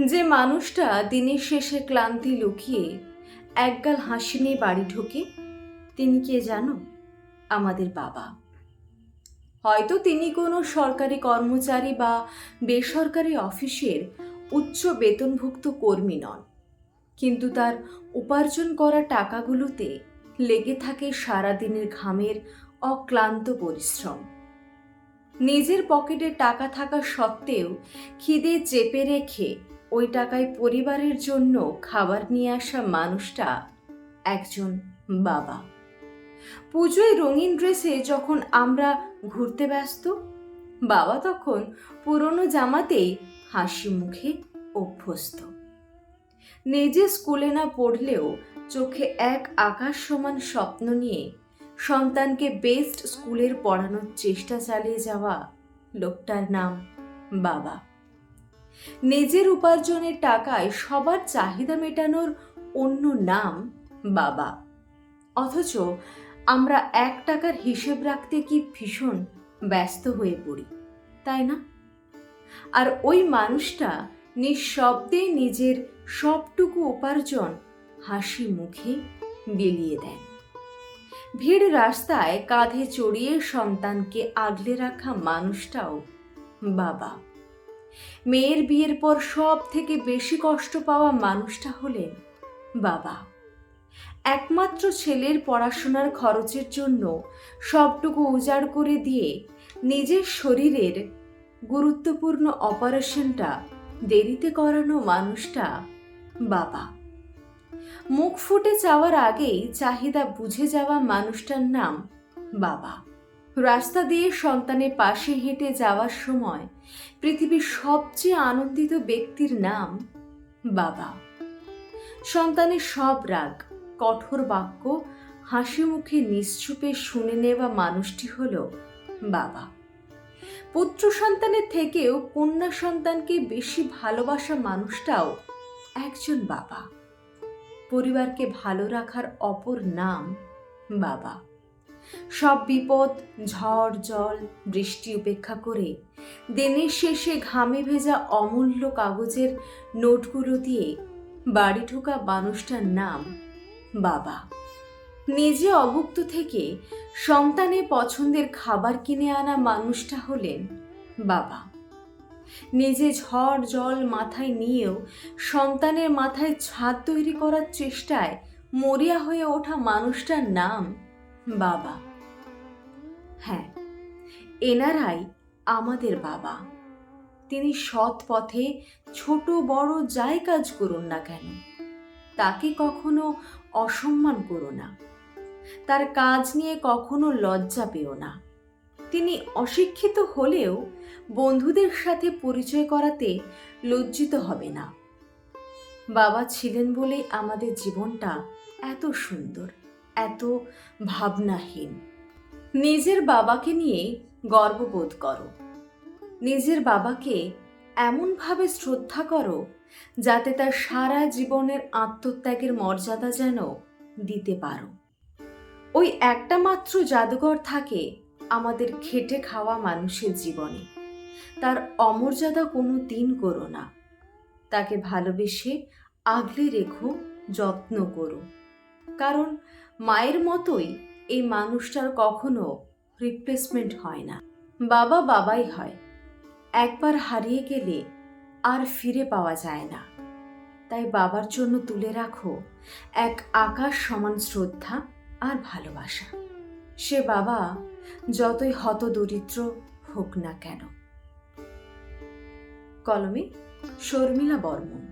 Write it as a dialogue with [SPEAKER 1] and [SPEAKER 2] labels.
[SPEAKER 1] যে মানুষটা দিনের শেষে ক্লান্তি লুকিয়ে একগাল হাসি নিয়ে বাড়ি ঢোকে, তিনি কে জানো? আমাদের বাবা। হয়তো তিনি কোনো সরকারি কর্মচারী বা বেসরকারি অফিসের উচ্চ বেতনভুক্ত কর্মী নন, কিন্তু তার উপার্জন করা টাকাগুলোতে লেগে থাকে সারাদিনের ঘামের অক্লান্ত পরিশ্রম। নিজের পকেটে টাকা থাকা সত্ত্বেও খিদে চেপে রেখে ওই টাকায় পরিবারের জন্য খাবার নিয়ে আসা মানুষটা একজন বাবা। পুজোয় রঙিন ড্রেসে যখন আমরা ঘুরতে ব্যস্ত, বাবা তখন পুরনো জামাতেই হাসি মুখে অভ্যস্ত। নিজে স্কুলে না পড়লেও চোখে এক আকাশ সমান স্বপ্ন নিয়ে সন্তানকে বেস্ট স্কুলের পড়ানোর চেষ্টা চালিয়ে যাওয়া লোকটার নাম বাবা। নিজের উপার্জনের টাকায় সবার চাহিদা মেটানোর অন্য নাম বাবা। অথচ আমরা 1 টাকার হিসেব রাখতে কি ভীষণ ব্যস্ত হয়ে পড়ি, তাই না? আর ওই মানুষটা নিঃশব্দে নিজের সবটুকু উপার্জন হাসি মুখে বিলিয়ে দেন। ভিড় রাস্তায় কাঁধে চড়িয়ে সন্তানকে আগলে রাখা মানুষটাও বাবা। মেয়ের বিয়ের পর সব থেকে বেশি কষ্ট পাওয়া মানুষটা হলেন বাবা। একমাত্র ছেলের পড়াশোনার খরচের জন্য সবটুকু উজাড় করে দিয়ে নিজের শরীরের গুরুত্বপূর্ণ অপারেশনটা দেরিতে করানো মানুষটা বাবা। মুখ ফুটে চাওয়ার আগেই চাহিদা বুঝে যাওয়া মানুষটার নাম বাবা। রাস্তা দিয়ে সন্তানের পাশে হেঁটে যাওয়ার সময় পৃথিবীর সবচেয়ে আনন্দিত ব্যক্তির নাম বাবা। সন্তানের সব রাগ, কঠোর বাক্য হাসি মুখে নিশ্চুপে শুনে নেওয়া মানুষটি হল বাবা। পুত্র সন্তানের থেকেও কন্যা সন্তানকে বেশি ভালোবাসা মানুষটাও একজন বাবা। পরিবারকে ভালো রাখার অপর নাম বাবা। সব বিপদ, ঝড়, জল, বৃষ্টি উপেক্ষা করে দিনের শেষে ঘামে ভেজা অমূল্য কাগজের নোটগুলো দিয়ে বাড়ি ঢোকা মানুষটার নাম বাবা। নিজে অভুক্ত থেকে সন্তানের পছন্দের খাবার কিনে আনা মানুষটা হলেন বাবা। নিজে ঝড় জল মাথায় নিয়েও সন্তানের মাথায় ছাদ তৈরি করার চেষ্টায় মরিয়া হয়ে ওঠা মানুষটার নাম বাবা। হ্যাঁ, এনারাই আমাদের বাবা। তিনি সৎ পথে ছোট বড় যাই কাজ করুন না কেন, তাকে কখনো অসম্মান করো না, তার কাজ নিয়ে কখনো লজ্জা পেও না। তিনি অশিক্ষিত হলেও বন্ধুদের সাথে পরিচয় করাতে লজ্জিত হবে না। বাবা ছিলেন বলেই আমাদের জীবনটা এত সুন্দর, এত ভাবনাহীন। নিজের বাবাকে নিয়ে গর্ববোধ করো। নিজের বাবাকে এমনভাবে শ্রদ্ধা করো যাতে তার সারা জীবনের আত্মত্যাগের মর্যাদা যেন দিতে পারো। ওই একটা মাত্র জাদুঘর থাকে আমাদের খেটে খাওয়া মানুষের জীবনে। তার অমর্যাদা কোনো দিন করো না। তাকে ভালোবেসে আগলে রেখো, যত্ন করো। কারণ মায়ের মতোই এই মানুষটার কখনো রিপ্লেসমেন্ট হয় না। বাবা বাবাই হয়, একবার হারিয়ে গেলে আর ফিরে পাওয়া যায় না। তাই বাবার জন্য তুলে রাখো এক আকাশ সমান শ্রদ্ধা আর ভালোবাসা। সে বাবা যতই হতদরিদ্র হোক না কেন। কলমে শর্মিলা বর্মন।